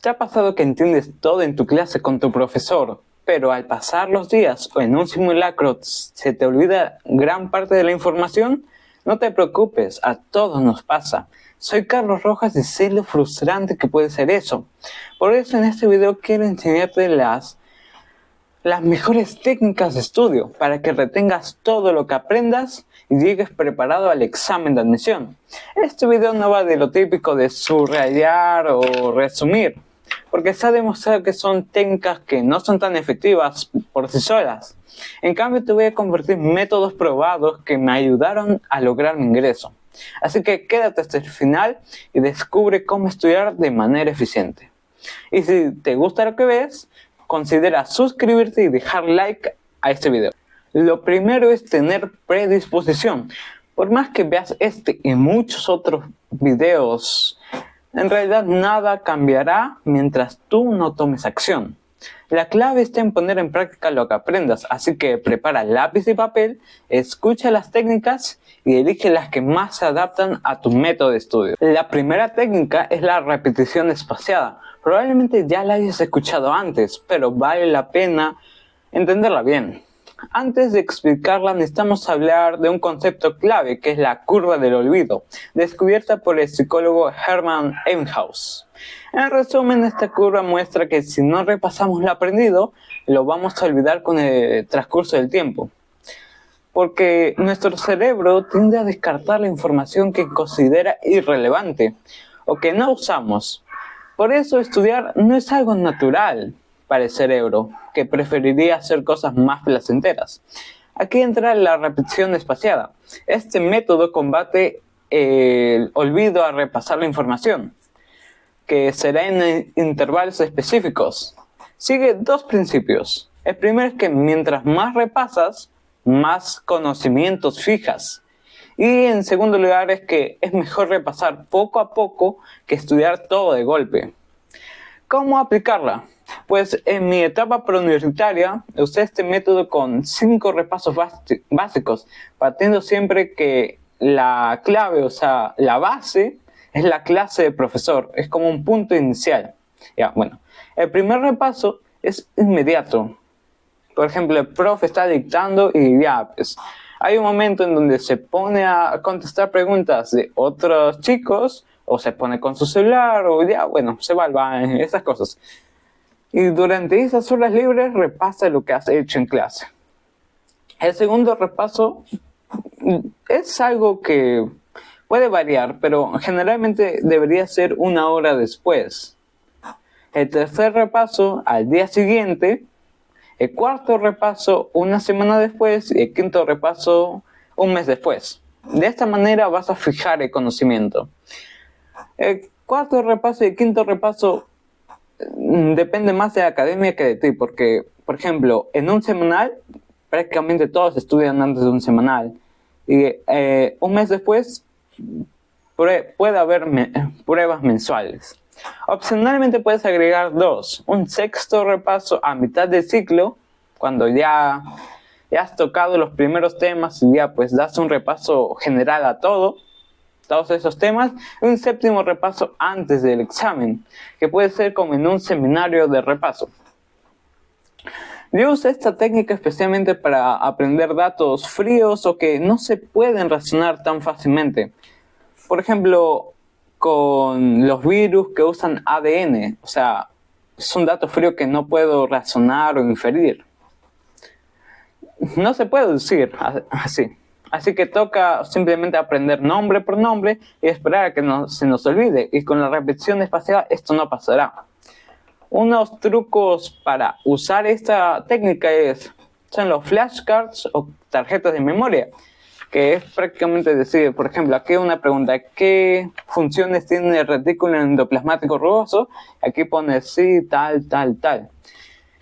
¿Te ha pasado que entiendes todo en tu clase con tu profesor, pero al pasar los días o en un simulacro se te olvida gran parte de la información? No te preocupes, a todos nos pasa. Soy Carlos Rojas y sé lo frustrante que puede ser eso. Por eso en este video quiero enseñarte las mejores técnicas de estudio para que retengas todo lo que aprendas y llegues preparado al examen de admisión. Este video no va de lo típico de subrayar o resumir, porque se ha demostrado que son técnicas que no son tan efectivas por sí solas. En cambio, te voy a compartir métodos probados que me ayudaron a lograr mi ingreso. Así que quédate hasta el final y descubre cómo estudiar de manera eficiente. Y si te gusta lo que ves, considera suscribirte y dejar like a este video. Lo primero es tener predisposición. Por más que veas este y muchos otros videos, en realidad nada cambiará mientras tú no tomes acción. La clave está en poner en práctica lo que aprendas, así que prepara lápiz y papel, escucha las técnicas y elige las que más se adaptan a tu método de estudio. La primera técnica es la repetición espaciada. Probablemente ya la hayas escuchado antes, pero vale la pena entenderla bien. Antes de explicarla necesitamos hablar de un concepto clave que es la curva del olvido, descubierta por el psicólogo Hermann Ebbinghaus. En resumen, esta curva muestra que si no repasamos lo aprendido, lo vamos a olvidar con el transcurso del tiempo. Porque nuestro cerebro tiende a descartar la información que considera irrelevante o que no usamos. Por eso estudiar no es algo natural para el cerebro, que preferiría hacer cosas más placenteras. Aquí entra la repetición espaciada. Este método combate el olvido a repasar la información, que será en intervalos específicos. Sigue dos principios. El primero es que mientras más repasas, más conocimientos fijas. Y en segundo lugar es que es mejor repasar poco a poco que estudiar todo de golpe. ¿Cómo aplicarla? Pues en mi etapa preuniversitaria usé este método con 5 repasos básicos, partiendo siempre que la clave, o sea, la base, es la clase de profesor, es como un punto inicial. Ya, bueno, el primer repaso es inmediato. Por ejemplo, el profe está dictando y ya, pues, hay un momento en donde se pone a contestar preguntas de otros chicos, o se pone con su celular, o ya, bueno, se va al baño, esas cosas. Y durante esas horas libres repasa lo que has hecho en clase. El segundo repaso es algo que puede variar, pero generalmente debería ser 1 hora después. El tercer repaso al día siguiente. El cuarto repaso 1 semana después y el quinto repaso 1 mes después. De esta manera vas a fijar el conocimiento. El cuarto repaso y el quinto repaso depende más de la academia que de ti, porque, por ejemplo, en un semanal, prácticamente todos estudian antes de un semanal. Y 1 mes después puede haber pruebas mensuales. Opcionalmente puedes agregar 2, un sexto repaso a mitad del ciclo, cuando ya has tocado los primeros temas y ya pues das un repaso general a todos esos temas, y un séptimo repaso antes del examen, que puede ser como en un seminario de repaso. Yo uso esta técnica especialmente para aprender datos fríos o que no se pueden razonar tan fácilmente. Por ejemplo, con los virus que usan ADN, o sea, es un dato frío que no puedo razonar o inferir. No se puede decir así. Así que toca simplemente aprender nombre por nombre y esperar a que no se nos olvide. Y con la repetición espaciada esto no pasará. Unos trucos para usar esta técnica son los flashcards o tarjetas de memoria, que es prácticamente decir, por ejemplo, aquí una pregunta: ¿qué funciones tiene el retículo endoplasmático rugoso? Aquí pones sí, tal.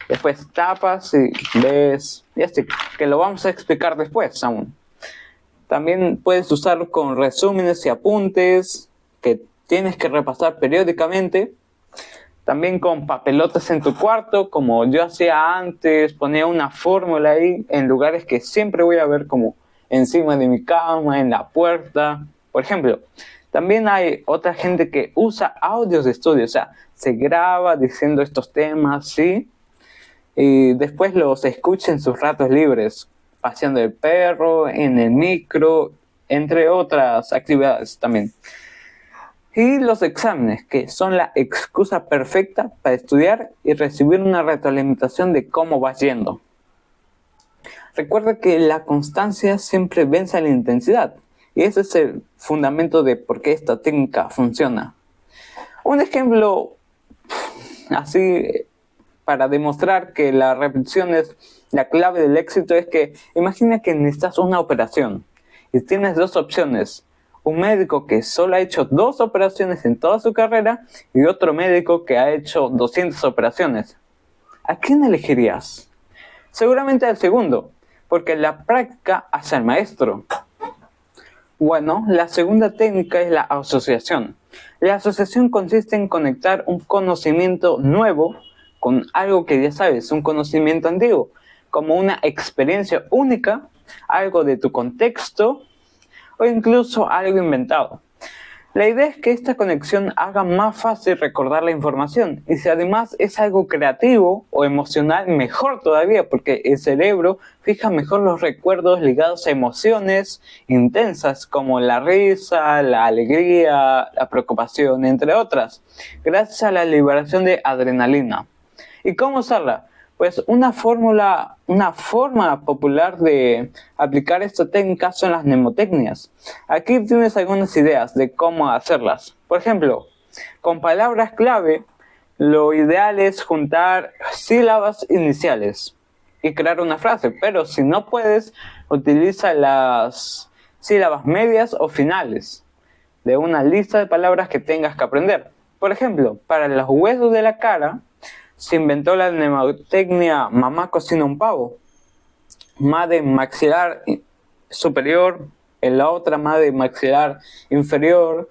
Después tapas y ves, y así, que lo vamos a explicar después aún. También puedes usarlo con resúmenes y apuntes que tienes que repasar periódicamente. También con papelotes en tu cuarto, como yo hacía antes, ponía una fórmula ahí en lugares que siempre voy a ver, como encima de mi cama, en la puerta. Por ejemplo, También hay otra gente que usa audios de estudio, o sea, se graba diciendo estos temas, ¿sí? Y después los escucha en sus ratos libres, paseando el perro, en el micro, entre otras actividades también. Y los exámenes, que son la excusa perfecta para estudiar y recibir una retroalimentación de cómo vas yendo. Recuerda que la constancia siempre vence a la intensidad, y ese es el fundamento de por qué esta técnica funciona. Un ejemplo así para demostrar que la repetición es la clave del éxito es que imagina que necesitas una operación y tienes dos opciones. Un médico que solo ha hecho 2 operaciones en toda su carrera y otro médico que ha hecho 200 operaciones. ¿A quién elegirías? Seguramente al segundo, porque la práctica hace al maestro. Bueno, la segunda técnica es la asociación. La asociación consiste en conectar un conocimiento nuevo con algo que ya sabes, un conocimiento antiguo, como una experiencia única, algo de tu contexto o incluso algo inventado. La idea es que esta conexión haga más fácil recordar la información y si además es algo creativo o emocional, mejor todavía porque el cerebro fija mejor los recuerdos ligados a emociones intensas como la risa, la alegría, la preocupación, entre otras, gracias a la liberación de adrenalina. ¿Y cómo usarla? Pues una forma popular de aplicar esta técnica son las mnemotecnias. Aquí tienes algunas ideas de cómo hacerlas. Por ejemplo, con palabras clave, lo ideal es juntar sílabas iniciales y crear una frase. Pero si no puedes, utiliza las sílabas medias o finales de una lista de palabras que tengas que aprender. Por ejemplo, para los huesos de la cara, se inventó la mnemotecnia mamá cocina un pavo. Ma de maxilar superior, en la otra ma de maxilar inferior,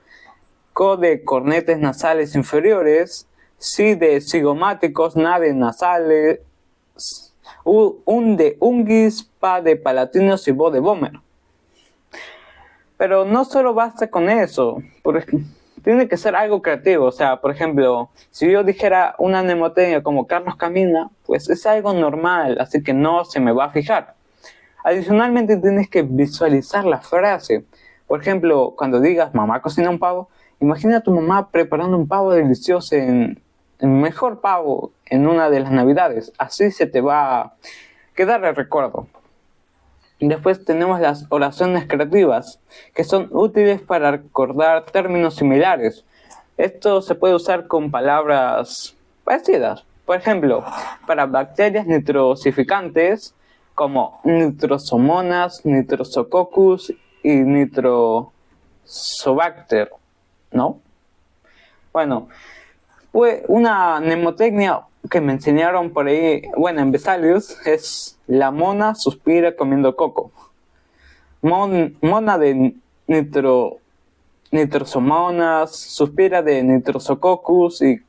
co de cornetes nasales inferiores, si de cigomáticos, na de nasales, un de unguis, pa de palatinos y bo de bómer. Pero no solo basta con eso, tiene que ser algo creativo. O sea, por ejemplo, si yo dijera una mnemotecnia como Carlos camina, pues es algo normal, así que no se me va a fijar. Adicionalmente tienes que visualizar la frase. Por ejemplo, cuando digas mamá cocina un pavo, imagina a tu mamá preparando un pavo delicioso el mejor pavo en una de las navidades. Así se te va a quedar el recuerdo. Después tenemos las oraciones creativas, que son útiles para recordar términos similares. Esto se puede usar con palabras parecidas. Por ejemplo, para bacterias nitrosificantes, como nitrosomonas, nitrosococcus y nitrosobacter, ¿no? Bueno, pues una mnemotecnia que me enseñaron por ahí, bueno, en Vesalius, es la mona suspira comiendo coco. Mona de nitrosomonas, suspira de nitrosococcus y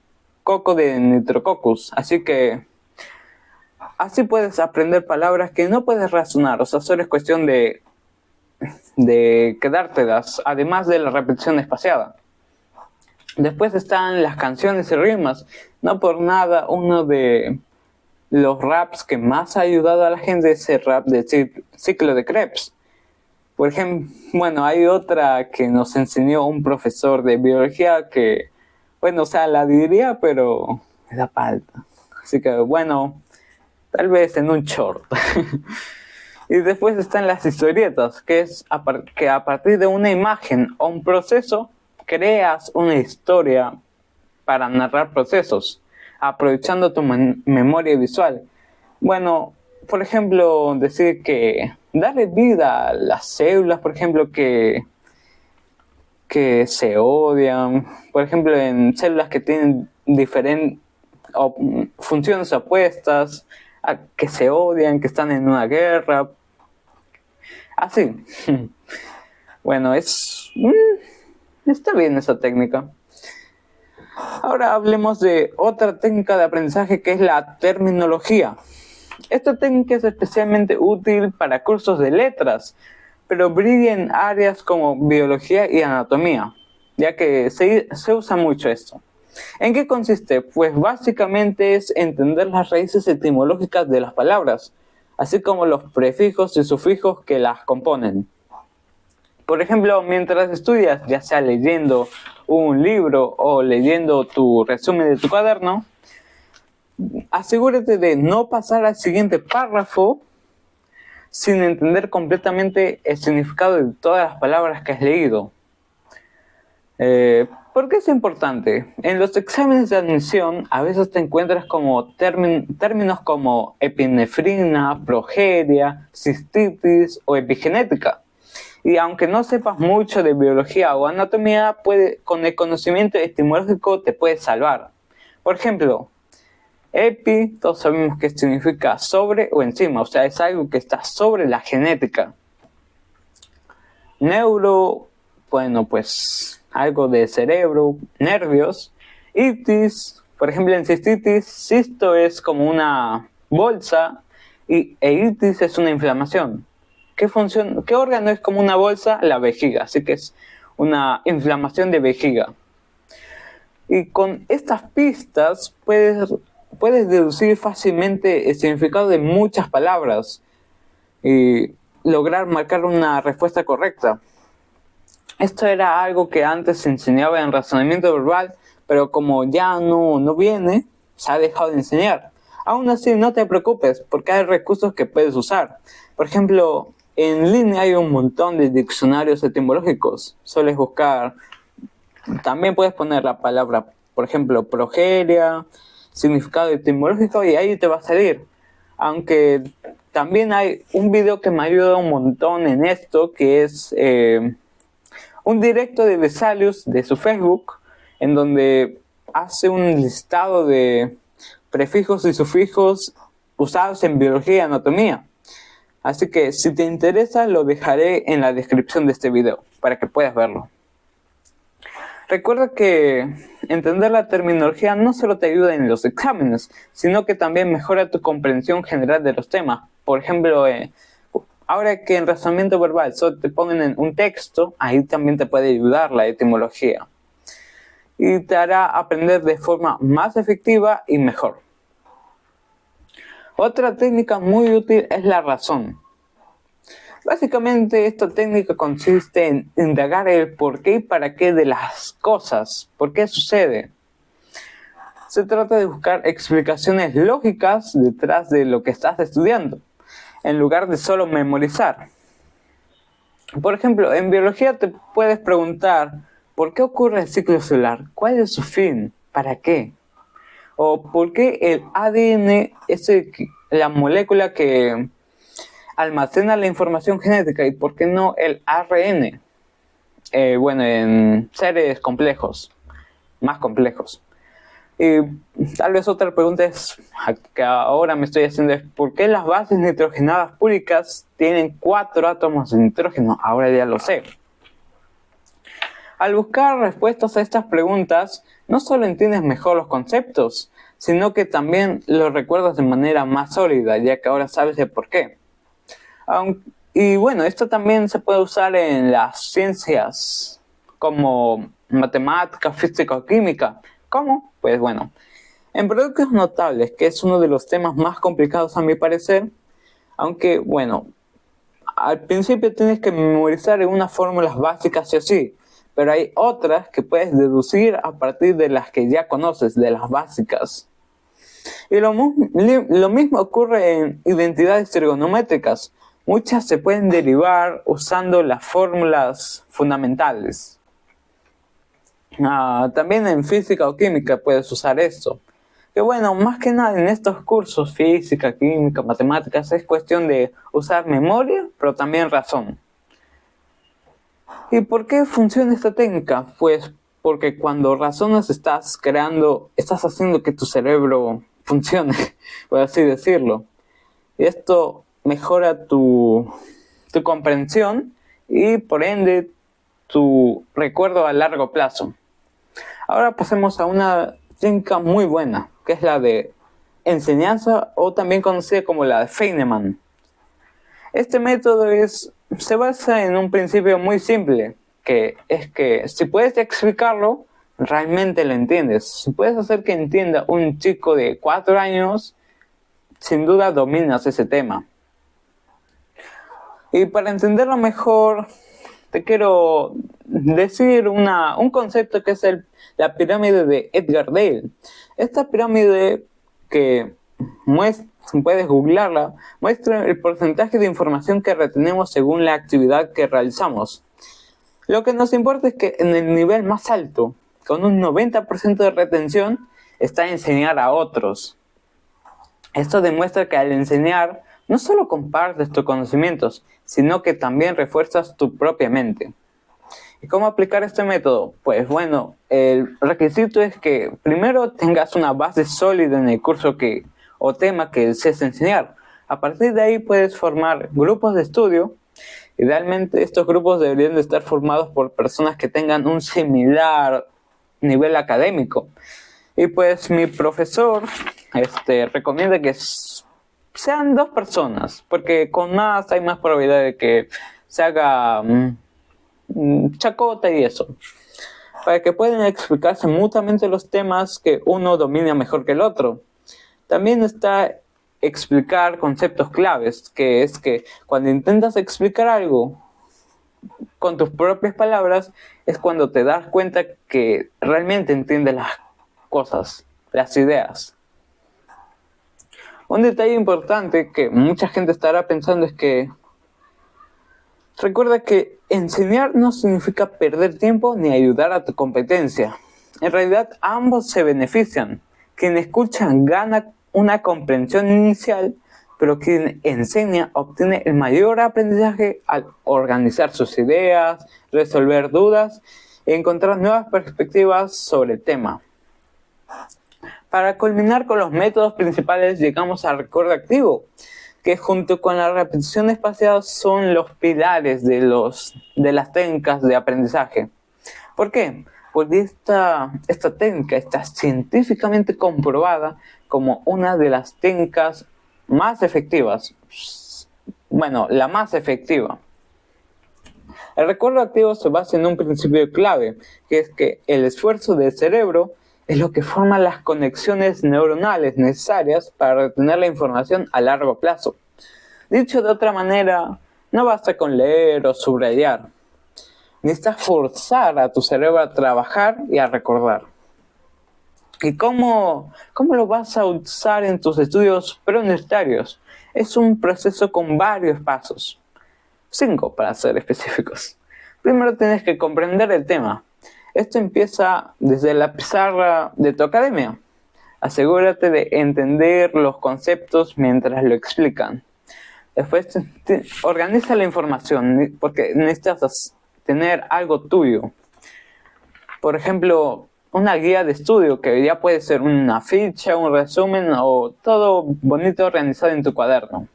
coco de nitrococcus. Así que así puedes aprender palabras que no puedes razonar, o sea, solo es cuestión de quedártelas, además de la repetición espaciada. Después están las canciones y rimas. No por nada, uno de los raps que más ha ayudado a la gente es el rap de Ciclo de Krebs. Por ejemplo, bueno, hay otra que nos enseñó un profesor de biología que, bueno, o sea, la diría, pero me da falta. Así que, bueno, tal vez en un short. Y después están las historietas, que es que a partir de una imagen o un proceso, creas una historia para narrar procesos, aprovechando tu memoria visual. Bueno, por ejemplo, decir que darle vida a las células, por ejemplo, que se odian, por ejemplo, en células que tienen diferentes funciones opuestas, que se odian, que están en una guerra, así. Bueno, está bien esa técnica. Ahora hablemos de otra técnica de aprendizaje que es la terminología. Esta técnica es especialmente útil para cursos de letras, pero brilla en áreas como biología y anatomía. ya que se usa mucho esto. ¿En qué consiste? Pues básicamente es entender las raíces etimológicas de las palabras, así como los prefijos y sufijos que las componen. Por ejemplo, mientras estudias, ya sea leyendo un libro o leyendo tu resumen de tu cuaderno, asegúrate de no pasar al siguiente párrafo sin entender completamente el significado de todas las palabras que has leído. ¿Por qué es importante? En los exámenes de admisión a veces te encuentras como términos como epinefrina, progeria, cistitis o epigenética. Y aunque no sepas mucho de biología o anatomía, con el conocimiento etimológico te puedes salvar. Por ejemplo, epi, todos sabemos que significa sobre o encima, o sea, es algo que está sobre la genética. Neuro, bueno, pues algo de cerebro, nervios. Itis, por ejemplo, en cistitis, cisto es como una bolsa e itis es una inflamación. ¿Qué órgano es como una bolsa? La vejiga, así que es una inflamación de vejiga. Y con estas pistas puedes deducir fácilmente el significado de muchas palabras y lograr marcar una respuesta correcta. Esto era algo que antes se enseñaba en razonamiento verbal, pero como ya no viene, se ha dejado de enseñar. Aún así, no te preocupes, porque hay recursos que puedes usar. Por ejemplo, en línea hay un montón de diccionarios etimológicos. Sueles buscar, también puedes poner la palabra, por ejemplo, progeria, significado etimológico, y ahí te va a salir. Aunque también hay un video que me ayuda un montón en esto, que es un directo de Vesalius de su Facebook, en donde hace un listado de prefijos y sufijos usados en biología y anatomía. Así que si te interesa, lo dejaré en la descripción de este video para que puedas verlo. Recuerda que entender la terminología no solo te ayuda en los exámenes, sino que también mejora tu comprensión general de los temas. Por ejemplo, ahora que en razonamiento verbal solo te ponen en un texto, ahí también te puede ayudar la etimología. Y te hará aprender de forma más efectiva y mejor. Otra técnica muy útil es la razón. Básicamente esta técnica consiste en indagar el por qué y para qué de las cosas, por qué sucede. Se trata de buscar explicaciones lógicas detrás de lo que estás estudiando, en lugar de solo memorizar. Por ejemplo, en biología te puedes preguntar ¿por qué ocurre el ciclo celular? ¿Cuál es su fin? ¿Para qué? O ¿por qué el ADN es la molécula que almacena la información genética y por qué no el ARN? En seres complejos, más complejos. Y tal vez otra pregunta que ahora me estoy haciendo es ¿por qué las bases nitrogenadas púricas tienen 4 átomos de nitrógeno? Ahora ya lo sé. Al buscar respuestas a estas preguntas, no solo entiendes mejor los conceptos, sino que también los recuerdas de manera más sólida, ya que ahora sabes el por qué. Y bueno, esto también se puede usar en las ciencias como matemática, física o química. ¿Cómo? Pues bueno, en productos notables, que es uno de los temas más complicados a mi parecer, aunque bueno, al principio tienes que memorizar unas fórmulas básicas sí o sí, pero hay otras que puedes deducir a partir de las que ya conoces, de las básicas. Y lo mismo ocurre en identidades trigonométricas. Muchas se pueden derivar usando las fórmulas fundamentales. También en física o química puedes usar esto. Que bueno, más que nada en estos cursos, física, química, matemáticas, es cuestión de usar memoria, pero también razón. ¿Y por qué funciona esta técnica? Pues porque cuando razonas estás haciendo que tu cerebro funcione, por así decirlo. Y esto mejora tu comprensión y por ende tu recuerdo a largo plazo. Ahora pasemos a una técnica muy buena, que es la de enseñanza o también conocida como la de Feynman. Este método se basa en un principio muy simple, que es que si puedes explicarlo, realmente lo entiendes. Si puedes hacer que entienda un chico de 4 años, sin duda dominas ese tema. Y para entenderlo mejor, te quiero decir un concepto que es la pirámide de Edgar Dale. Esta pirámide que puedes googlarla, muestra el porcentaje de información que retenemos según la actividad que realizamos. Lo que nos importa es que en el nivel más alto, con un 90% de retención, está enseñar a otros. Esto demuestra que al enseñar, no solo compartes tus conocimientos, sino que también refuerzas tu propia mente. ¿Y cómo aplicar este método? Pues bueno, el requisito es que primero tengas una base sólida en el curso o tema que desees enseñar. A partir de ahí puedes formar grupos de estudio. Idealmente estos grupos deberían de estar formados por personas que tengan un similar nivel académico. Y pues mi profesor recomienda que sean 2 personas, porque con más hay más probabilidad de que se haga chacota y eso, para que puedan explicarse mutuamente los temas que uno domina mejor que el otro. También está explicar conceptos claves, que es que cuando intentas explicar algo con tus propias palabras, es cuando te das cuenta que realmente entiendes las cosas, las ideas. Un detalle importante que mucha gente estará pensando es que recuerda que enseñar no significa perder tiempo ni ayudar a tu competencia. En realidad ambos se benefician. Quien escucha gana una comprensión inicial, pero quien enseña obtiene el mayor aprendizaje al organizar sus ideas, resolver dudas y encontrar nuevas perspectivas sobre el tema. Para culminar con los métodos principales, llegamos al recuerdo activo, que junto con la repetición espaciada son los pilares de las técnicas de aprendizaje. ¿Por qué? Porque esta técnica está científicamente comprobada como una de las técnicas más efectivas. Bueno, la más efectiva. El recuerdo activo se basa en un principio clave, que es que el esfuerzo del cerebro es lo que forma las conexiones neuronales necesarias para retener la información a largo plazo. Dicho de otra manera, no basta con leer o subrayar. Necesitas forzar a tu cerebro a trabajar y a recordar. ¿Y cómo lo vas a usar en tus estudios preuniversitarios? Es un proceso con varios pasos. 5 para ser específicos. Primero tienes que comprender el tema. Esto empieza desde la pizarra de tu academia. Asegúrate de entender los conceptos mientras lo explican. Después organiza la información porque necesitas tener algo tuyo. Por ejemplo, una guía de estudio que ya puede ser una ficha, un resumen o todo bonito organizado en tu cuaderno.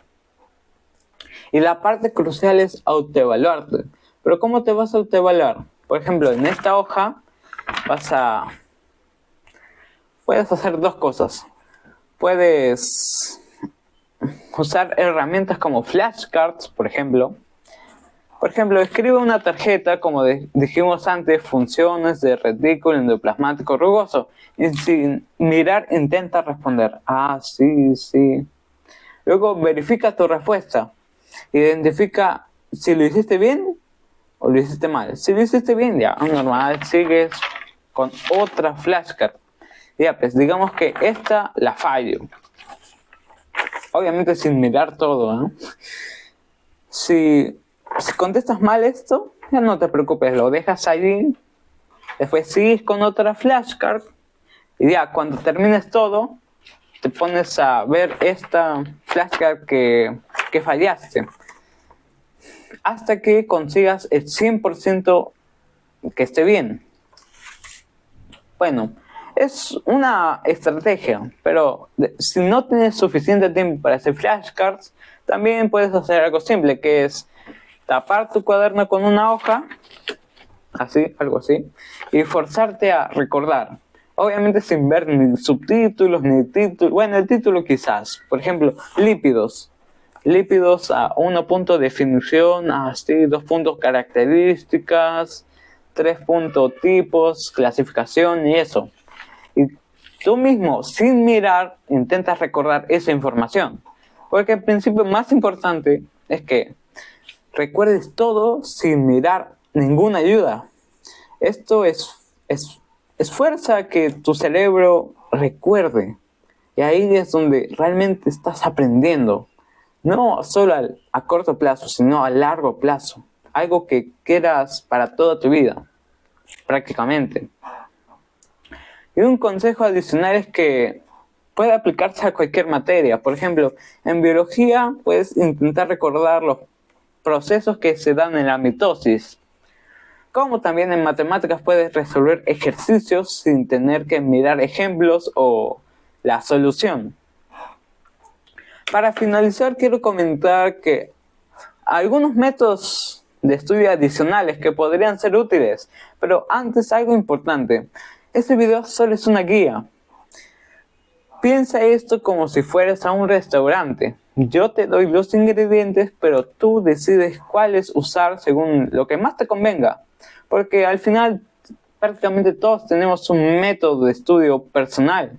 Y la parte crucial es autoevaluarte. ¿Pero cómo te vas a autoevaluar? Por ejemplo, en esta hoja puedes hacer 2 cosas. Puedes usar herramientas como flashcards, por ejemplo. Por ejemplo, escribe una tarjeta, como dijimos antes, funciones de retículo endoplasmático rugoso. Y sin mirar, intenta responder. Ah, sí, sí. Luego verifica tu respuesta. Identifica si lo hiciste bien o lo hiciste mal. Si lo hiciste bien, ya, normal, sigues con otra flashcard. Ya, pues digamos que esta la fallo. Obviamente sin mirar todo, ¿no? Si contestas mal esto, ya no te preocupes, lo dejas allí. Después sigues con otra flashcard. Y ya, cuando termines todo, te pones a ver esta flashcard que fallaste. Hasta que consigas el 100% que esté bien. Bueno, es una estrategia, pero si no tienes suficiente tiempo para hacer flashcards, también puedes hacer algo simple, que es tapar tu cuaderno con una hoja, así, algo así, y forzarte a recordar. Obviamente sin ver ni subtítulos, ni títulos, bueno, el título quizás, por ejemplo, lípidos. Lípidos a 1 punto definición, así 2 puntos características, 3 puntos, tipos, clasificación y eso. Y tú mismo, sin mirar, intentas recordar esa información. Porque el principio más importante es que recuerdes todo sin mirar ninguna ayuda. Esto esfuerza que tu cerebro recuerde. Y ahí es donde realmente estás aprendiendo. No solo a corto plazo, sino a largo plazo. Algo que quieras para toda tu vida, prácticamente. Y un consejo adicional es que puede aplicarse a cualquier materia. Por ejemplo, en biología puedes intentar recordar los procesos que se dan en la mitosis. Como también en matemáticas puedes resolver ejercicios sin tener que mirar ejemplos o la solución. Para finalizar, quiero comentar que algunos métodos de estudio adicionales que podrían ser útiles, pero antes algo importante. Este video solo es una guía. Piensa esto como si fueras a un restaurante. Yo te doy los ingredientes, pero tú decides cuáles usar según lo que más te convenga. Porque al final prácticamente todos tenemos un método de estudio personal.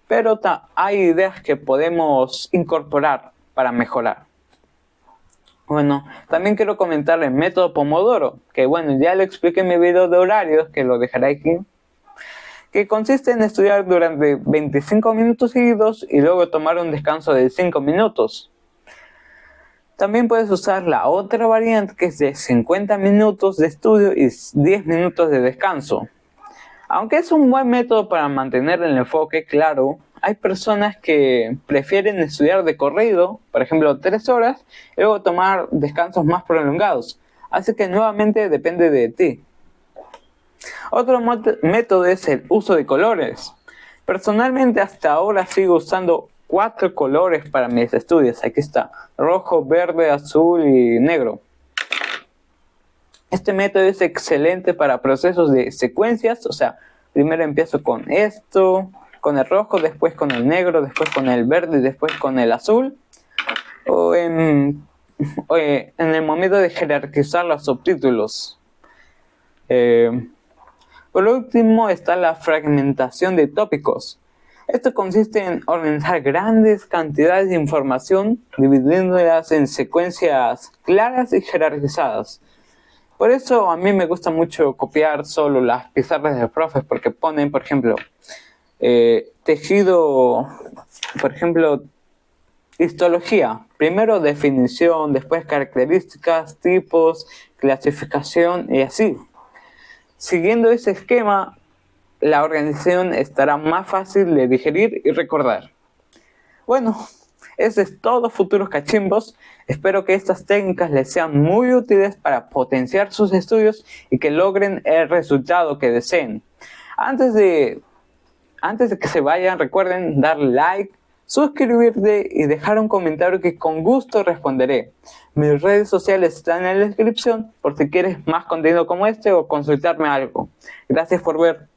Pero hay ideas que podemos incorporar para mejorar. Bueno, también quiero comentar el método Pomodoro, que bueno, ya lo expliqué en mi video de horarios, que lo dejaré aquí, que consiste en estudiar durante 25 minutos seguidos y luego tomar un descanso de 5 minutos. También puedes usar la otra variante, que es de 50 minutos de estudio y 10 minutos de descanso. Aunque es un buen método para mantener el enfoque, claro, hay personas que prefieren estudiar de corrido, por ejemplo 3 horas, y luego tomar descansos más prolongados. Así que nuevamente depende de ti. Otro método es el uso de colores. Personalmente hasta ahora sigo usando 4 colores para mis estudios. Aquí está: rojo, verde, azul y negro. Este método es excelente para procesos de secuencias, o sea, primero empiezo con esto, con el rojo, después con el negro, después con el verde y después con el azul. O en el momento de jerarquizar los subtítulos. Por último está la fragmentación de tópicos. Esto consiste en organizar grandes cantidades de información, dividiéndolas en secuencias claras y jerarquizadas. Por eso a mí me gusta mucho copiar solo las pizarras de profes, porque ponen, por ejemplo, tejido, por ejemplo, histología. Primero definición, después características, tipos, clasificación y así. Siguiendo ese esquema, la organización estará más fácil de digerir y recordar. Bueno, eso es todo, futuros cachimbos. Espero que estas técnicas les sean muy útiles para potenciar sus estudios y que logren el resultado que deseen. Antes de que se vayan, recuerden darle like, suscribirte y dejar un comentario que con gusto responderé. Mis redes sociales están en la descripción por si quieres más contenido como este o consultarme algo. Gracias por ver.